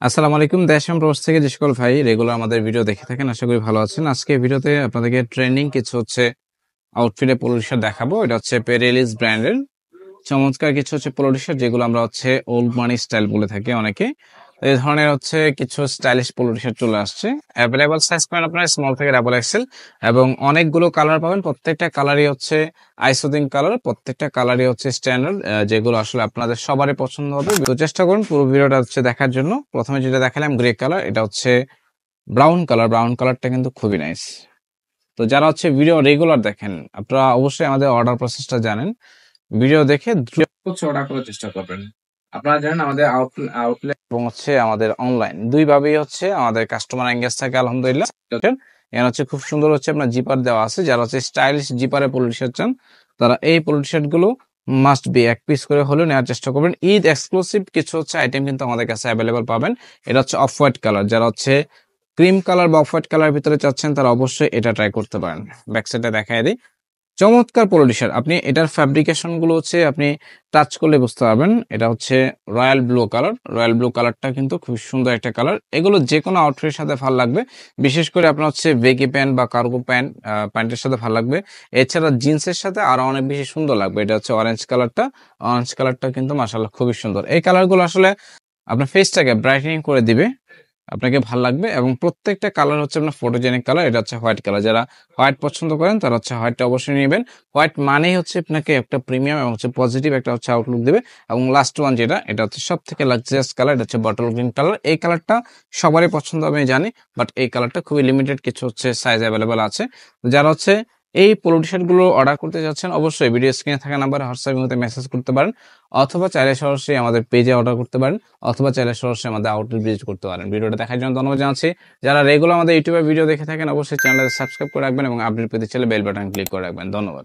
আসসালামু আলাইকুম। দেশ এবং প্রবাস থেকে যে সকল ভাই রেগুলার আমাদের ভিডিও দেখে থাকেন, আশা করি ভালো আছেন। আজকে ভিডিওতে আপনাদেরকে ট্রেন্ডিং কিছু আউটফিটে পোলো টি-শার্ট দেখাবো। এটা হচ্ছে পেরেলিস ব্র্যান্ডের চমৎকার কিছু পোলো টি-শার্ট, যেগুলো আমরা ওল্ড মানি স্টাইল বলে থাকি অনেকে। এই ধরনের কিছু স্টাইলিশ পোলো টি-শার্ট চলে আসছে। অ্যাভেলেবল সাইজ পাবেন আপনারা স্মল থেকে ডাবল এক্সেল, এবং অনেকগুলো কালার পাবেন। প্রত্যেকটা কালারই আইসোদিন কালার, প্রত্যেকটা কালারই স্ট্যান্ডার্ড, যেগুলো আসলে আপনাদের সবারই পছন্দ হবে। তো চেষ্টা করুন পুরো ভিডিওটা দেখার জন্য। প্রথমে যেটা দেখালাম গ্রে কালার, এটা ব্রাউন কালার। ব্রাউন কালারটা কিন্তু খুবই নাইস। তো যারা ভিডিও রেগুলার দেখেন, আপনারা অবশ্যই আমাদের অর্ডার প্রসেসটা জানেন। ভিডিও দেখে দ্রুত অর্ডার করার চেষ্টা করবেন। আপনারা জানেন আমাদের আউটলেট এবং আমাদের অনলাইন দুই ভাবেই আমাদের কাস্টমার এঙ্গেজ থাকে আলহামদুলিল্লাহ। এখানে খুব সুন্দর আপনার জিপার দেওয়া আছে। যারা স্টাইলিশ জিপারে পোলো টি-শার্ট চান, তারা এই পোলো টি-শার্ট গুলো মাস্ট বি এক পিস করে হলেও নেওয়ার চেষ্টা করবেন। ঈদ এক্সক্লুসিভ কিছু আইটেম কিন্তু আমাদের কাছে অ্যাভেলেবল পাবেন। এটা অফ হোয়াইট কালার। যারা ক্রিম কালার বা অফ হোয়াইট কালার ভিতরে চাচ্ছেন, তারা অবশ্যই এটা ট্রাই করতে পারেন। ব্যাক সাইডে দেখায় দিই। চমৎকার পোলো টি-শার্ট। আপনি এটার ফ্যাব্রিকেশন গুলো আপনি টাচ করলে বুঝতে পারবেন। এটা royal blue colour. Royal blue কালারটা কিন্তু খুব সুন্দর একটা কালার। এগুলো যে কোনো আউটফিটের সাথে ভালো লাগবে। বিশেষ করে আপনার বেগি প্যান্ট বা কার্গো প্যান্টের সাথে ভালো লাগবে। এছাড়া জিন্সের সাথে আরো অনেক বেশি সুন্দর লাগবে। এটা অরেঞ্জ কালারটা। অরেঞ্জ কালারটা কিন্তু মাশাআল্লাহ খুবই সুন্দর। এই কালারগুলো আপনার ফেসটাকে ব্রাইটেনিং করে দিবে, আপনাকে ভালো লাগবে। এবং প্রত্যেকটা কালার আপনার ফটোজেনিক কালার। এটা হোয়াইট কালার। যারা হোয়াইট পছন্দ করেন, তারা হোয়াইটটা অবশ্যই নেবেন। হোয়াইট মানেই আপনাকে একটা প্রিমিয়াম এবং পজিটিভ একটা আউটলুক দিবে। এবং লাস্ট ওয়ান যেটা, এটা সব থেকে লাক্সারিয়াস কালার। এটা বটল গ্রিন কালার। এই কালারটা সবারই পছন্দ আমি জানি, বাট এই কালারটা খুবই লিমিটেড কিছু সাইজ অ্যাভেলেবেল আছে। যারা এই পোলো টি-শার্ট গুলো অর্ডার করতে যাচ্ছেন, অবশ্যই ভিডিও স্ক্রিনে থাকা নাম্বারে হোয়াটসঅ্যাপে মেসেজ করতে পারেন, অথবা চাইলে সরাসরি আমাদের পেজে অর্ডার করতে পারেন, অথবা চাইলে সরাসরি আমাদের আউটলেট ভিজিট করতে পারেন। ভিডিওটা দেখার জন্য ধন্যবাদ জানাচ্ছি। যারা রেগুলার আমাদের ইউটিউবে ভিডিও দেখে থাকেন, অবশ্যই চ্যানেলটা সাবস্ক্রাইব করে রাখবেন এবং আপডেট পেতে চাইলে বেল বাটন ক্লিক করে রাখবেন। ধন্যবাদ।